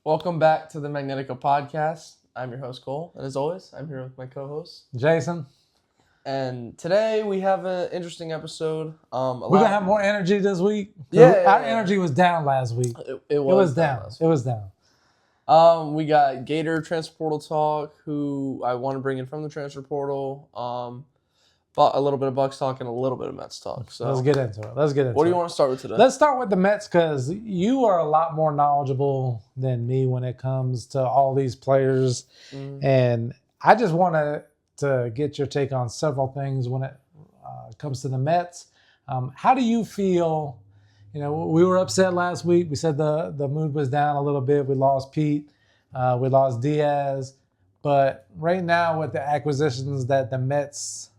Welcome back to the Magnetica podcast. I'm your host, Cole, and as always, I'm here with my co-host, Jason. And today we have an interesting episode. We're going to have more energy this week. Our energy was down last week. It was down. It was down. We got Gator transfer portal talk, who I want to bring in from the transfer portal. But a little bit of Bucs talk and a little bit of Mets talk. So let's get into it. What do you want to start with today? Let's start with the Mets because you are a lot more knowledgeable than me when it comes to all these players. And I just wanted to get your take on several things when it comes to the Mets. How do you feel? You know, we were upset last week. We said the mood was down a little bit. We lost Pete. We lost Diaz. But right now with the acquisitions that the Mets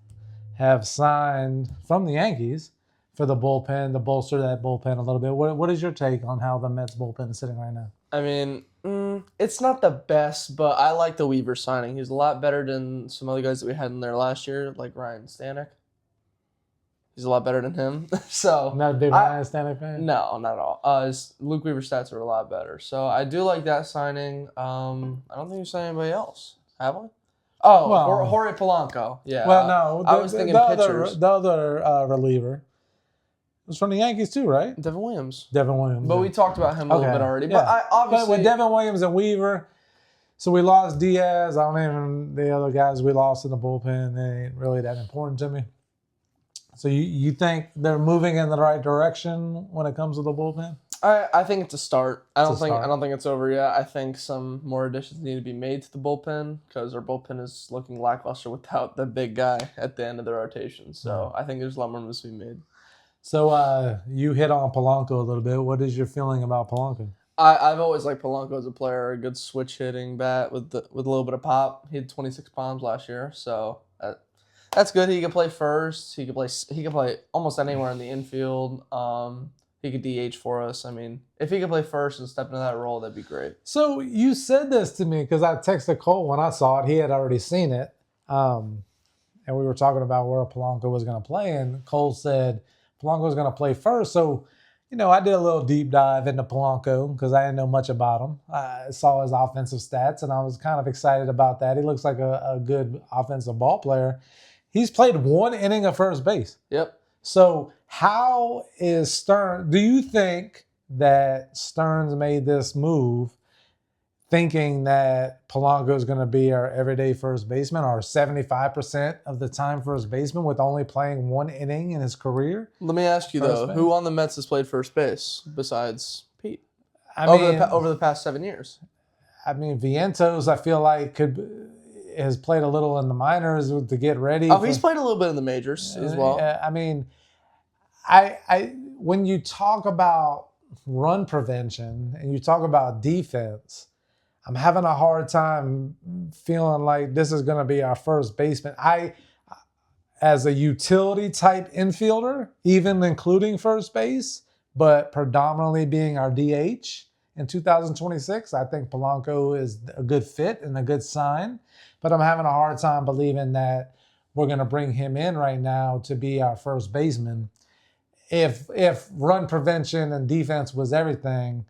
have signed from the Yankees for the bullpen, to bolster that bullpen a little bit. What is your take on how the Mets bullpen is sitting right now? I mean, it's not the best, but I like the Weaver signing. He's a lot better than some other guys that we had in there last year, like Ryan Stanek. He's a lot better than him. So not a big Ryan Stanek fan? No, not at all. His Luke Weaver's stats are a lot better. So I do like that signing. I don't think we signed anybody else. Have we? Oh, well, Jorge Polanco. Yeah. Well, no. I was thinking pitchers. The other reliever was from the Yankees too, right? Devin Williams. But we talked about him a little bit already. Yeah. But with Devin Williams and Weaver, so we lost Diaz. I don't even the other guys we lost in the bullpen. They ain't really that important to me. So you think they're moving in the right direction when it comes to the bullpen? I think it's a start. I don't think it's over yet. I think some more additions need to be made to the bullpen because our bullpen is looking lackluster without the big guy at the end of the rotation. So I think there's a lot more moves to be made. So you hit on Polanco a little bit. What is your feeling about Polanco? I've always liked Polanco as a player, a good switch hitting bat with a little bit of pop. He had 26 bombs last year, so that's good. He can play first. He can play almost anywhere in the infield. He could DH for us. I mean, if he could play first and step into that role, that'd be great. So you said this to me because I texted Cole when I saw it. He had already seen it. And we were talking about where Polanco was going to play. And Cole said Polanco was going to play first. So, you know, I did a little deep dive into Polanco because I didn't know much about him. I saw his offensive stats, and I was kind of excited about that. He looks like a good offensive ball player. He's played one inning of first base. Yep. So how is Stearns? Do you think that Stearns made this move thinking that Polanco is going to be our everyday first baseman or 75% of the time first baseman with only playing one inning in his career? Let me ask you, who on the Mets has played first base besides Pete? Over the past 7 years. I mean, Vientos, I feel like has played a little in the minors to get ready. He's played a little bit in the majors as well. I mean, when you talk about run prevention and you talk about defense, I'm having a hard time feeling like this is going to be our first baseman. As a utility type infielder, even including first base, but predominantly being our DH in 2026, I think Polanco is a good fit and a good sign. But I'm having a hard time believing that we're going to bring him in right now to be our first baseman. If run prevention and defense was everything,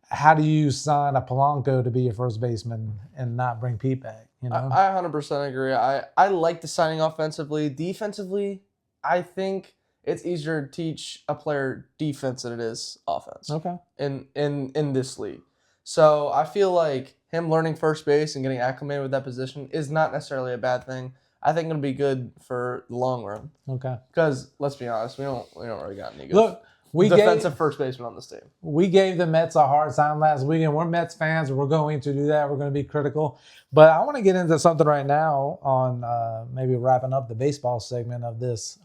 how do you sign a Polanco to be your first baseman and not bring Pete back? You know? I 100% agree. I like the signing offensively. Defensively, I think it's easier to teach a player defense than it is offense. Okay. In this league. So I feel like him learning first base and getting acclimated with that position is not necessarily a bad thing. I think it'll be good for the long run. Okay. Because let's be honest, we don't really got any good defensive first baseman on this team. We gave the Mets a hard time last week, and we're Mets fans, and we're going to do that. We're going to be critical. But I want to get into something right now on maybe wrapping up the baseball segment of this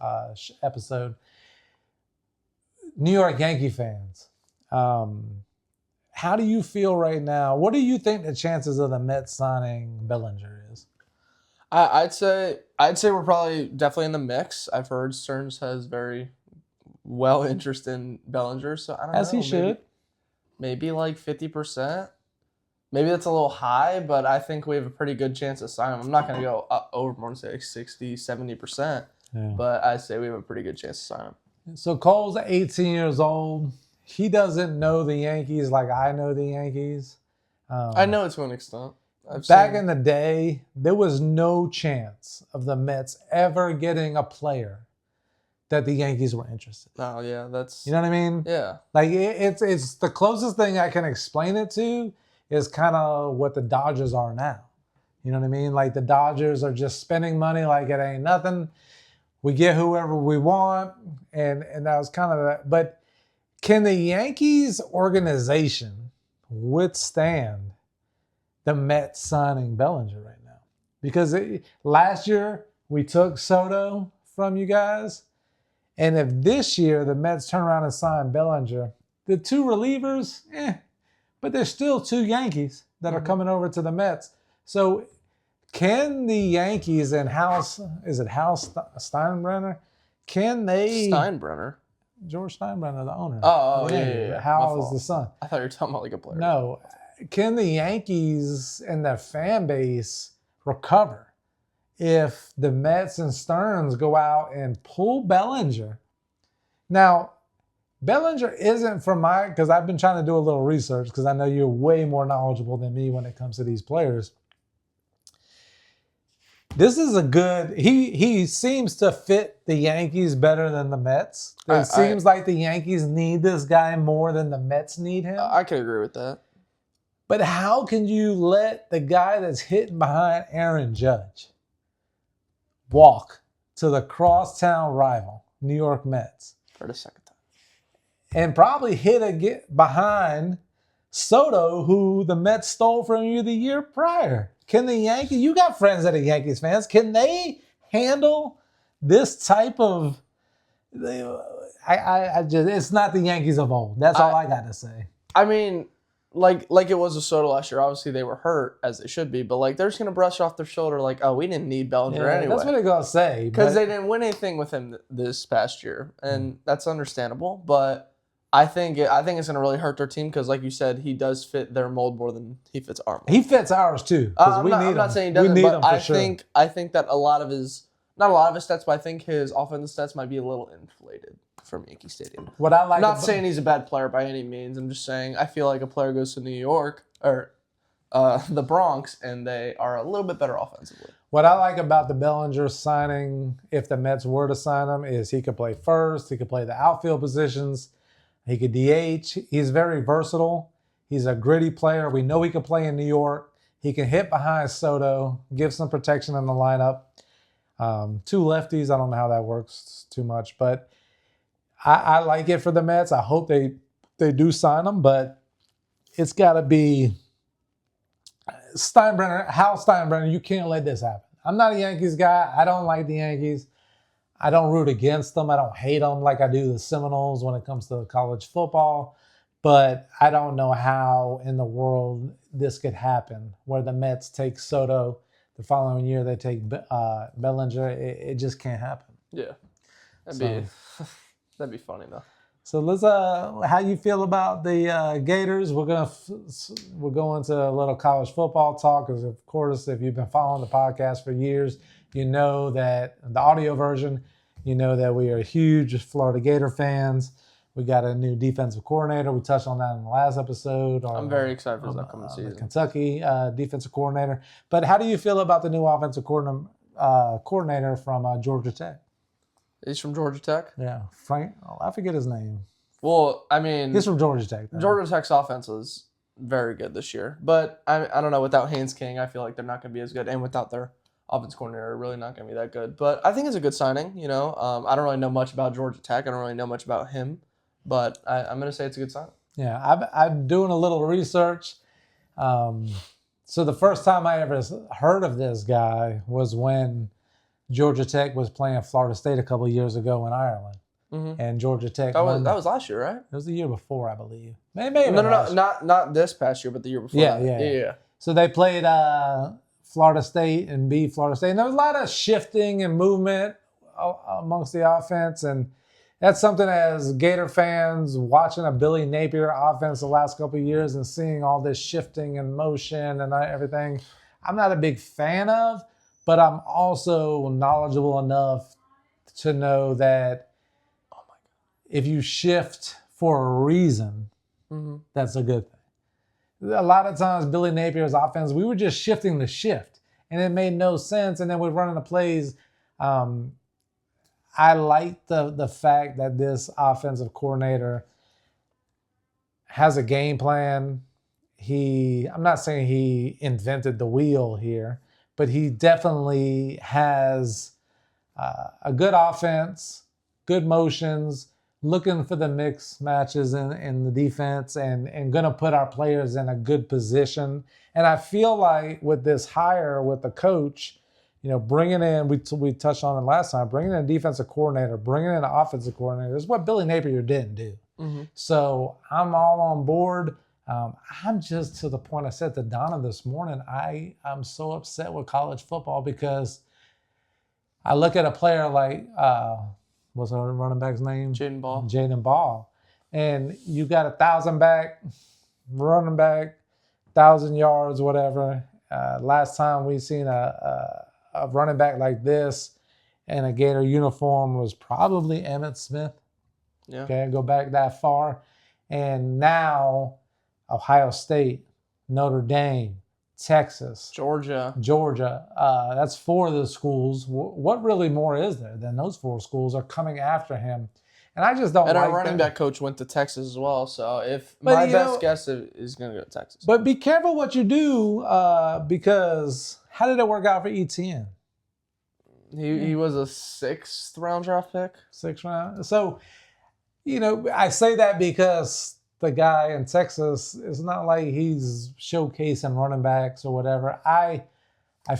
episode. New York Yankee fans. How do you feel right now? What do you think the chances of the Mets signing Bellinger is? I'd say we're probably definitely in the mix. I've heard Stearns has very well interest in Bellinger, so I don't know. As he should. Maybe like 50%. Maybe that's a little high, but I think we have a pretty good chance of signing him. I'm not going to go over more than say like 60, 70%, but I say we have a pretty good chance to sign him. So Cole's 18 years old. He doesn't know the Yankees like I know the Yankees. I know it to an extent. Back in the day, there was no chance of the Mets ever getting a player that the Yankees were interested in. Oh, yeah, that's... You know what I mean? Yeah. Like, it's the closest thing I can explain it to is kind of what the Dodgers are now. You know what I mean? Like, the Dodgers are just spending money like it ain't nothing. We get whoever we want, and that was kind of that. But can the Yankees organization withstand the Mets signing Bellinger right now? Because last year we took Soto from you guys, and if this year the Mets turn around and sign Bellinger, the two relievers, but there's still two Yankees that are coming over to the Mets. So can the Yankees and is it Hal Steinbrenner? Can they... Steinbrenner? George Steinbrenner, the owner. Oh, yeah. Hal is the son. I thought you were talking about like a player. No. Can the Yankees and their fan base recover if the Mets and Stearns go out and pull Bellinger? Now, Bellinger isn't from because I've been trying to do a little research because I know you're way more knowledgeable than me when it comes to these players. This is a good... He seems to fit the Yankees better than the Mets. It seems like the Yankees need this guy more than the Mets need him. I could agree with that. But how can you let the guy that's hitting behind Aaron Judge walk to the crosstown rival, New York Mets, for the second time, and probably get behind Soto, who the Mets stole from you the year prior? Can the Yankees... You got friends that are Yankees fans. Can they handle this type of... it's not the Yankees of old. That's all I got to say. I mean... Like it was with Soto last year. Obviously, they were hurt, as they should be. But, like, they're just going to brush off their shoulder like, oh, we didn't need Bellinger anyway. That's what they're going to say. Because they didn't win anything with him this past year. And that's understandable. But I think it's going to really hurt their team because, like you said, he does fit their mold more than he fits our mold. He fits ours, too. I'm not saying he doesn't, but I think that a lot of his... Not a lot of his stats, but I think his offensive stats might be a little inflated from Yankee Stadium. What I like... I'm not saying he's a bad player by any means. I'm just saying I feel like a player goes to New York or the Bronx, and they are a little bit better offensively. What I like about the Bellinger signing, if the Mets were to sign him, is he could play first. He could play the outfield positions. He could DH. He's very versatile. He's a gritty player. We know he can play in New York. He can hit behind Soto, give some protection in the lineup. Two lefties, I don't know how that works too much, but I like it for the Mets. I hope they do sign him, but it's got to be Steinbrenner, Hal Steinbrenner. You can't let this happen. I'm not a Yankees guy. I don't like the Yankees. I don't root against them. I don't hate them like I do the Seminoles when it comes to college football, but I don't know how in the world this could happen where the Mets take Soto. The following year, they take Bellinger. It just can't hapen. Yeah, that'd be funny though. So let's how you feel about the Gators? We're going to a little college football talk because, of course, if you've been following the podcast for years, you know that the audio version, you know that we are huge Florida Gator fans. We got a new defensive coordinator. We touched on that in the last episode. I'm very excited for this upcoming season. The Kentucky defensive coordinator. But how do you feel about the new offensive coordinator from Georgia Tech? He's from Georgia Tech? Yeah. Frank. Oh, I forget his name. Well, I mean... He's from Georgia Tech. Though. Georgia Tech's offense was very good this year. But I don't know. Without Haynes King, I feel like they're not going to be as good. And without their offense coordinator, really not going to be that good. But I think it's a good signing. You know, I don't really know much about Georgia Tech. I don't really know much about him. But I'm going to say it's a good sign. Yeah, I'm doing a little research. So the first time I ever heard of this guy was when Georgia Tech was playing Florida State a couple of years ago in Ireland. Mm-hmm. And Georgia Tech that was last year, right? It was the year before, I believe. Maybe No, not this past year, but the year before. Yeah. So they played Florida State and beat Florida State. And there was a lot of shifting and movement amongst the offense, and that's something as Gator fans watching a Billy Napier offense the last couple of years and seeing all this shifting and motion and everything, I'm not a big fan of, but I'm also knowledgeable enough to know that if you shift for a reason, that's a good thing. a lot of times Billy Napier's offense, we were just shifting the shift, and it made no sense. And then we're running the plays. I like the fact that this offensive coordinator has a game plan. I'm not saying he invented the wheel here, but he definitely has a good offense, good motions, looking for the mix matches in the defense, and going to put our players in a good position. And I feel like with this hire with the coach, bringing in, we touched on it last time, bringing in a defensive coordinator, bringing in an offensive coordinator is what Billy Napier didn't do. Mm-hmm. So I'm all on board. I'm just to the point I said to Donna this morning, I'm so upset with college football because I look at a player like, what's our running back's name? Jaden Ball. And you got 1,000 back, running back, 1,000 yards, whatever. Last time we seen a running back like this in a Gator uniform was probably Emmitt Smith. Yeah. Okay, go back that far. And now Ohio State, Notre Dame, Texas, Georgia. That's 4 of the schools. What really more is there than those 4 schools are coming after him? And I just don't like that. And our running back coach went to Texas as well. So my best guess is going to go to Texas. But be careful what you do because how did it work out for Etienne? He was a 6th round draft pick. 6th round. So, I say that because the guy in Texas, it's not like he's showcasing running backs or whatever. I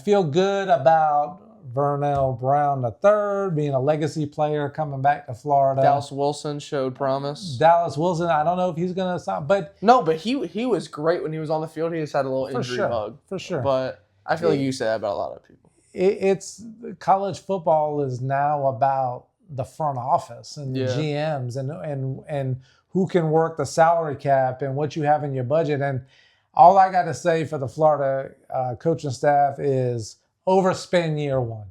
feel good about Vernell Brown III being a legacy player coming back to Florida. Dallas Wilson showed promise. Dallas Wilson, I don't know if he's going to stop, but he was great when he was on the field. He just had a little injury bug. For sure. But I feel like you say that about a lot of people. It's college football is now about the front office and the GMs and who can work the salary cap and what you have in your budget. And all I got to say for the Florida coaching staff is overspend year one.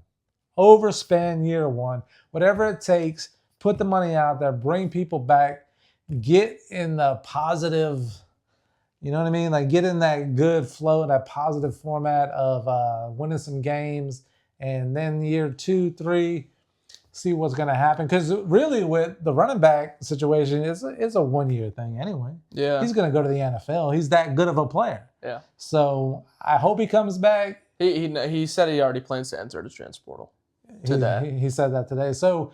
Overspend year one. Whatever it takes, put the money out there, bring people back, get in the positive, you know what I mean? Like get in that good flow, that positive format of winning some games. And then year 2, 3, see what's going to happen. Because really with the running back situation, it's a 1-year thing anyway. Yeah. He's going to go to the NFL. He's that good of a player. Yeah. So I hope he comes back. He said he already plans to enter the transfer portal today. He said that today. So,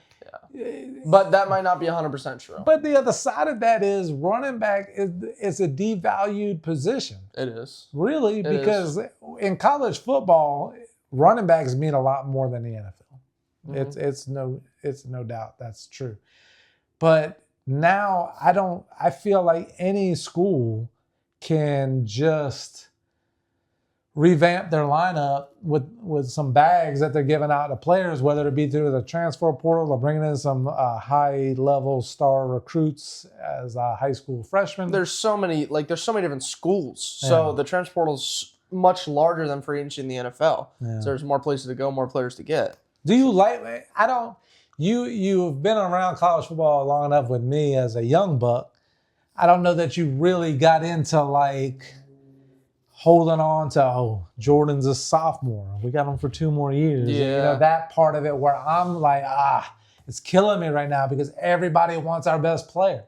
but that might not be 100% true. But the other side of that is running back is a devalued position. It is. Really, because in college football, running backs mean a lot more than the NFL. Mm-hmm. It's no doubt that's true. But now I feel like any school can just revamp their lineup with some bags that they're giving out to players, whether it be through the transfer portal or bringing in some high-level star recruits as high school freshmen. There's so many different schools. Yeah. So the transfer portal's much larger than free agency in the NFL. Yeah. So there's more places to go, more players to get. Do you like? You've been around college football long enough with me as a young buck. I don't know that you really got into like holding on to, Jordan's a sophomore. We got him for 2 more years. Yeah. That part of it where I'm like, it's killing me right now because everybody wants our best player.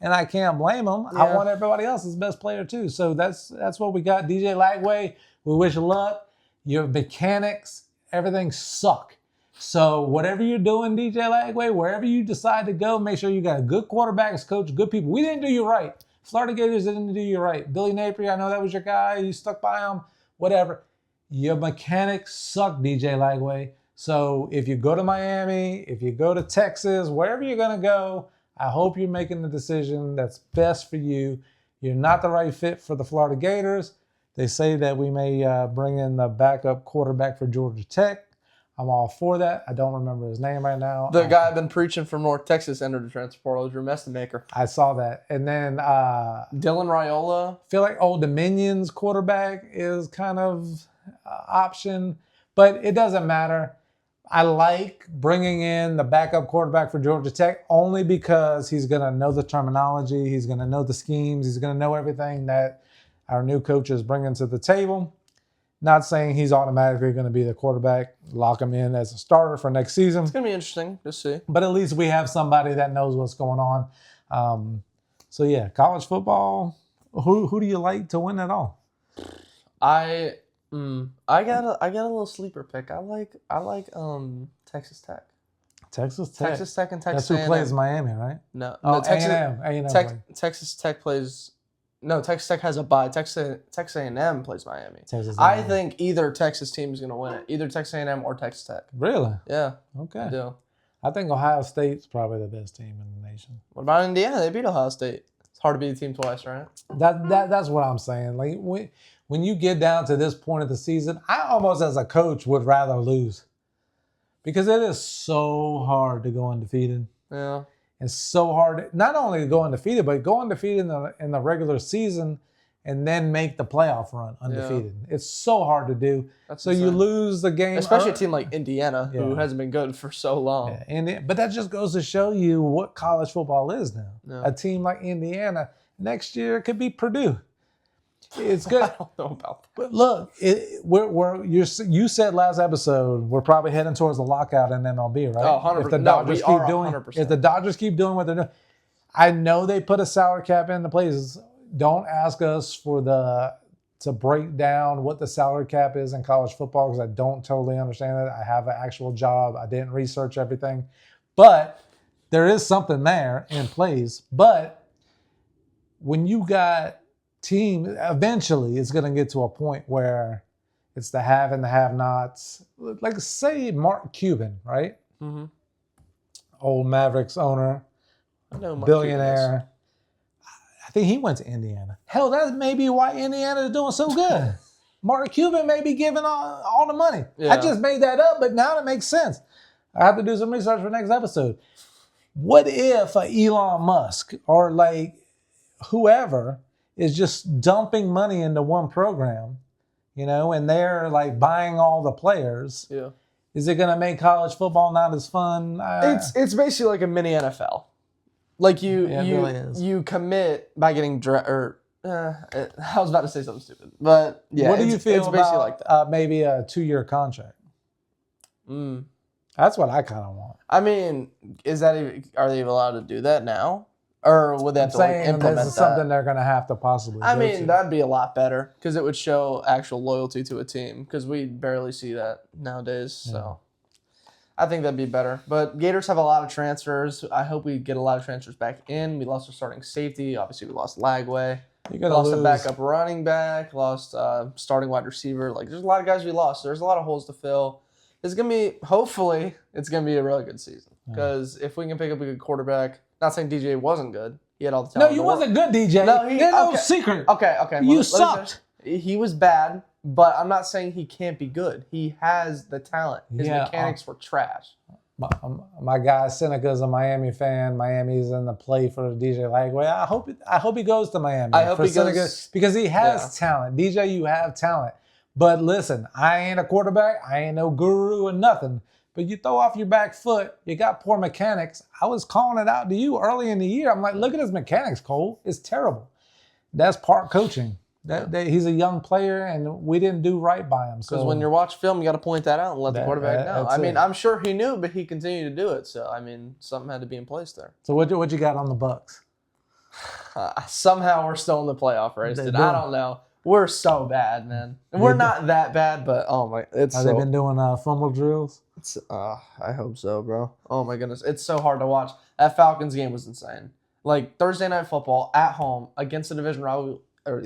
And I can't blame them. Yeah. I want everybody else's best player too. So that's what we got. DJ Lagway, we wish you luck. Your mechanics, everything suck. So whatever you're doing, DJ Lagway, wherever you decide to go, make sure you got a good quarterbacks coach, good people. We didn't do you right. Florida Gators didn't do you right. Billy Napier, I know that was your guy. You stuck by him. Whatever. Your mechanics suck, DJ Lagway. So if you go to Miami, if you go to Texas, wherever you're going to go, I hope you're making the decision that's best for you. You're not the right fit for the Florida Gators. They say that we may bring in the backup quarterback for Georgia Tech. I'm all for that. I don't remember his name right now. The guy I've been preaching from North Texas entered the transfer portal is Drew Mestemaker. I saw that. And then Dylan Raiola. I feel like Old Dominion's quarterback is kind of option, but it doesn't matter. I like bringing in the backup quarterback for Georgia Tech only because he's going to know the terminology. He's going to know the schemes. He's going to know everything that our new coach is bringing to the table. Not saying he's automatically going to be the quarterback, lock him in as a starter for next season. It's going to be interesting to see. But at least we have somebody that knows what's going on. So yeah, college football. Who do you like to win it all? I got a little sleeper pick. I like Texas Tech. Texas Tech. Texas Tech and Texas That's who A&M. plays Miami, right? No, Texas A&M. Texas Tech plays. No, Texas Tech has a bye. Texas A&M plays Miami. Texas I A&M. think either Texas team is going to win it. Either Texas A&M or Texas Tech. Really? Yeah. Okay. I do. I think Ohio State's probably the best team in the nation. What about Indiana? They beat Ohio State. It's hard to beat a team twice, right? That's what I'm saying. Like when you get down to this point of the season, I almost as a coach would rather lose. Because it is so hard to go undefeated. Yeah. It's so hard, not only to go undefeated, but go undefeated in the regular season and then make the playoff run undefeated. Yeah. It's so hard to do. That's so insane. You lose the game. Especially a team like Indiana, who hasn't been good for so long. Yeah. But that just goes to show you what college football is now. Yeah. A team like Indiana, next year it could be Purdue. It's good. I don't know about that. But look, you said last episode we're probably heading towards a lockout in MLB, right? Oh, 100%. If the Dodgers keep doing, 100%. If the Dodgers keep doing what they're doing, I know they put a salary cap into place. Don't ask us to break down what the salary cap is in college football because I don't totally understand it. I have an actual job. I didn't research everything, but there is something there in place. But when you got team, eventually it's going to get to a point where it's the have and the have-nots. Like say Mark Cuban, right? Mm-hmm. Old Mavericks owner, billionaire. I think he went to Indiana. Hell, that may be why Indiana is doing so good. Mark Cuban may be giving all the money. Yeah. I just made that up, but now it makes sense. I have to do some research for next episode. What if Elon Musk or like whoever is just dumping money into one program, and they're like buying all the players. Yeah. Is it going to make college football not as fun? It's basically like a mini NFL. Like you commit by getting I was about to say something stupid, but yeah. What do you feel it's basically like that. Maybe a 2-year contract? That's what I kind of want. I mean, are they allowed to do that now? Or would they have to implement this is something they're going to have to possibly do. That'd be a lot better because it would show actual loyalty to a team because we barely see that nowadays. So I think that'd be better. But Gators have a lot of transfers. I hope we get a lot of transfers back in. We lost our starting safety. Obviously, we lost Lagway. Lost a backup running back. Lost starting wide receiver. Like, there's a lot of guys we lost. There's a lot of holes to fill. Hopefully, it's going to be a really good season. Because if we can pick up a good quarterback, not saying DJ wasn't good. He had all the talent. No, you wasn't good, DJ. There's no secret. Okay. You sucked. He was bad, but I'm not saying he can't be good. He has the talent. His mechanics were trash. My guy Seneca's a Miami fan. Miami's in the play for DJ Lagway. I hope he goes to Miami. I hope he goes because he has talent. DJ, you have talent. But listen, I ain't a quarterback. I ain't no guru or nothing. But you throw off your back foot, you got poor mechanics. I was calling it out to you early in the year. I'm like, look at his mechanics, Cole. It's terrible. That's part coaching. He's a young player, and we didn't do right by him. Because when you're watching film, you got to point that out and let the quarterback know. I'm sure he knew, but he continued to do it. So, something had to be in place there. So what you got on the Bucs? Somehow we're still in the playoff race. I don't know. We're so bad, man. And we're not that bad, but oh my, Have they been doing fumble drills? I hope so, bro. Oh my goodness, it's so hard to watch. That Falcons game was insane. Like Thursday Night Football at home against a division rival, you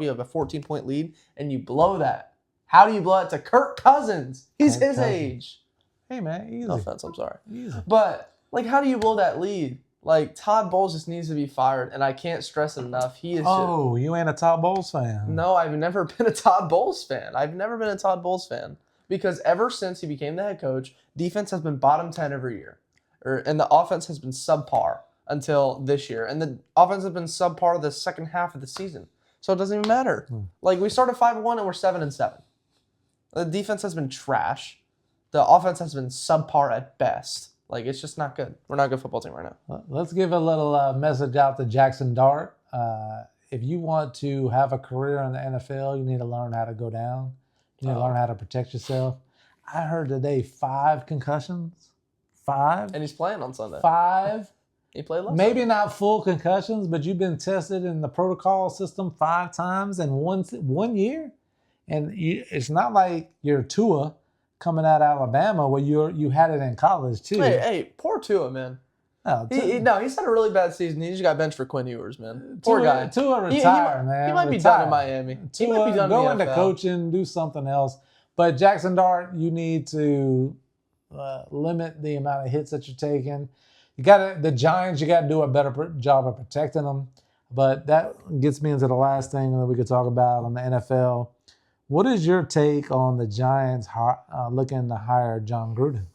have a 14-point lead, and you blow that. How do you blow it to Kirk Cousins? He's his age. Hey man, easy. No offense, I'm sorry. Easy. But like, how do you blow that lead? Like, Todd Bowles just needs to be fired, and I can't stress enough. He is. Oh, you ain't a Todd Bowles fan? No, I've never been a Todd Bowles fan. Because ever since he became the head coach, defense has been bottom 10 every year. And the offense has been subpar until this year. And the offense has been subpar the second half of the season. So it doesn't even matter. Like, we started 5-1 and we're 7-7. The defense has been trash. The offense has been subpar at best. Like, it's just not good. We're not a good football team right now. Let's give a little message out to Jackson Dart. if you want to have a career in the NFL, you need to learn how to go down. You need to learn how to protect yourself. I heard today 5 concussions. 5. And he's playing on Sunday. 5. He played last Maybe Sunday. not full concussions, but you've been tested in the protocol system 5 times in 1 year. And it's not like you're Tua coming out of Alabama where you had it in college too. Hey, poor Tua, man. No, He's had a really bad season. He just got benched for Quinn Ewers, man. Poor guy. Tua retire, man. He might be retire. done in Miami. He Tua, might be done go in the into NFL. coaching, do something else. But Jackson Dart, you need to limit the amount of hits that you're taking. The Giants, you got to do a better job of protecting them. But that gets me into the last thing that we could talk about on the NFL. What is your take on the Giants looking to hire John Gruden?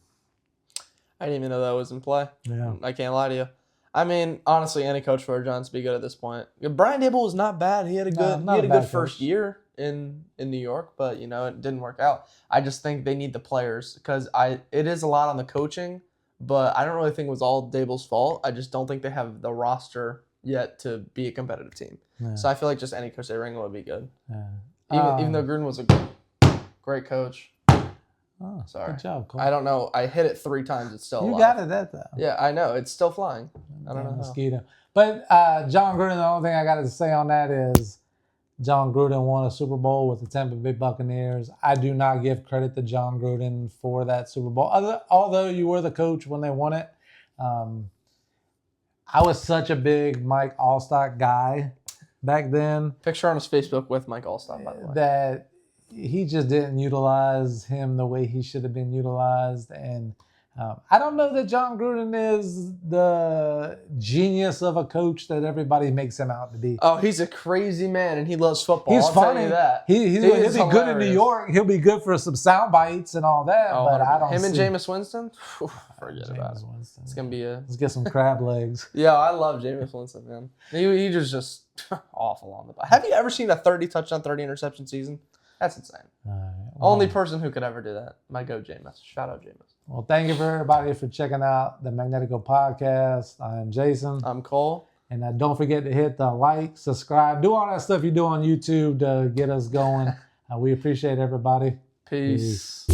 I didn't even know that was in play. Yeah. I can't lie to you. I mean, honestly, any coach for the Giants would be good at this point. Brian Dable was not bad. He had a good first year in New York, but it didn't work out. I just think they need the players because it is a lot on the coaching, but I don't really think it was all Dable's fault. I just don't think they have the roster yet to be a competitive team. Yeah. So I feel like just any coach they bring would be good. Yeah. Even though Gruden was a great coach. Oh, sorry. Good job, Cole. I don't know. I hit it 3 times. It's still alive. You got it at that. Yeah, I know. It's still flying. I don't know. Mosquito. But John Gruden, the only thing I got to say on that is John Gruden won a Super Bowl with the Tampa Bay Buccaneers. I do not give credit to John Gruden for that Super Bowl. Although you were the coach when they won it. I was such a big Mike Allstock guy back then. Picture on his Facebook with Mike Allstock, by the way. That he just didn't utilize him the way he should have been utilized. And I don't know that John Gruden is the genius of a coach that everybody makes him out to be. Oh, he's a crazy man, and he loves football. He's funny. Tell you that. He'll be good in New York. He'll be good for some sound bites and all that. Oh, but I don't him and see Jameis Winston? Forget about it. Winston. It's going to be Let's get some crab legs. Yeah, I love Jameis Winston, man. He just awful on the ball. Have you ever seen a 30 touchdown, 30 interception season? That's insane. Only person who could ever do that. My go Jameis. Shout out Jameis. Well, thank you for everybody for checking out the Magnetico Podcast. I'm Jason. I'm Cole. And don't forget to hit the like, subscribe, do all that stuff you do on YouTube to get us going. We appreciate everybody. Peace.